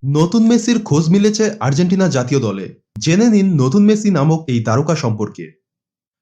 নতুন মেসির খোঁজ মিলেছে আর্জেন্টিনা জাতীয় দলে। জেনে নিন নতুন মেসি নামক এই তারকা সম্পর্কে।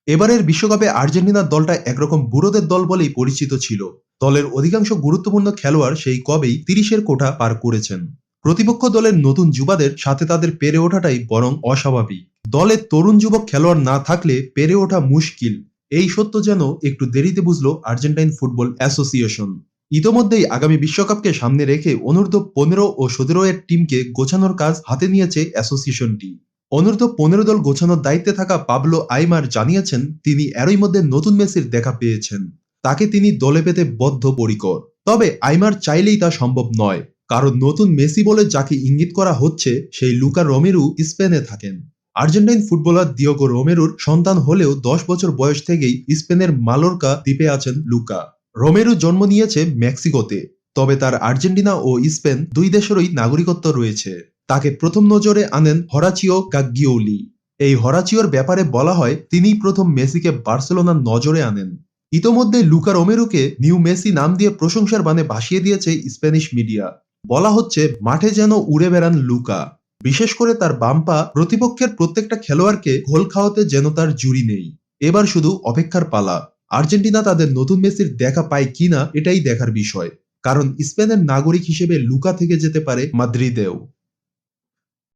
এবারের বিশ্বকাপে আর্জেন্টিনার দলটা একরকম বুড়োদের দল বলেই পরিচিত ছিল। দলের অধিকাংশ গুরুত্বপূর্ণ খেলোয়াড় সেই কবেই ৩০-এর কোঠা পার করেছেন। প্রতিপক্ষ দলের নতুন যুবাদের সাথে তাদের পেরে ওঠাটাই বরং অস্বাভাবিক। দলে তরুণ যুবক খেলোয়াড় না থাকলে পেরে ওঠা মুশকিল, এই সত্য যেন একটু দেরিতে বুঝল আর্জেন্টাইন ফুটবল অ্যাসোসিয়েশন। ইতোমধ্যেই আগামী বিশ্বকাপকে সামনে রেখে অনূর্ধ্ব ১৫ ও ১৭ এর টিমকে গোছানোর কাজ হাতে নিয়েছে অ্যাসোসিয়েশনটি। অনূর্ধ্ব ১৫ দল গোছানোর দায়িত্বে থাকা পাবলো আইমার জানিয়েছেন তিনি এরই মধ্যে নতুন মেসির দেখা পেয়েছেন। তাকে তিনি দলে পেতে বদ্ধপরিকর। তবে আইমার চাইলেই তা সম্ভব নয়, কারণ নতুন মেসি বলে যাকে ইঙ্গিত করা হচ্ছে সেই লুকা রোমেরু স্পেনে থাকেন। আর্জেন্টাইন ফুটবলার দিয়েগো রোমেরুর সন্তান হলেও ১০ বছর বয়স থেকেই স্পেনের মালোর্কা দ্বীপে আছেন লুকা। রোমেরু জন্ম নিয়েছে মেক্সিকোতে, তবে তার আর্জেন্টিনা ও স্পেন দুই দেশেরই নাগরিকত্ব রয়েছে। তাকে প্রথম নজরে আনেন হরাচিও গাগ্গিওলি। এই হরাচিওর ব্যাপারে বলা হয় তিনিই প্রথম মেসিকে বার্সেলোনার নজরে আনেন। ইতোমধ্যে লুকা রোমেরুকে নিউ মেসি নাম দিয়ে প্রশংসার বানে ভাসিয়ে দিয়েছে স্প্যানিশ মিডিয়া। বলা হচ্ছে মাঠে যেন উড়ে বেড়ান লুকা। বিশেষ করে তার বাম পা প্রতিপক্ষের প্রত্যেকটা খেলোয়াড়কে গোল খাওয়াতে যেন তার জুড়ি নেই। এবার শুধু অপেক্ষার পালা। আর্জেন্টিনা তাদের নতুন মেসির দেখা পায় কিনা এটাই দেখার বিষয়, কারণ স্পেনের নাগরিক হিসেবে লুকা থেকে যেতে পারে মাদ্রিদেও।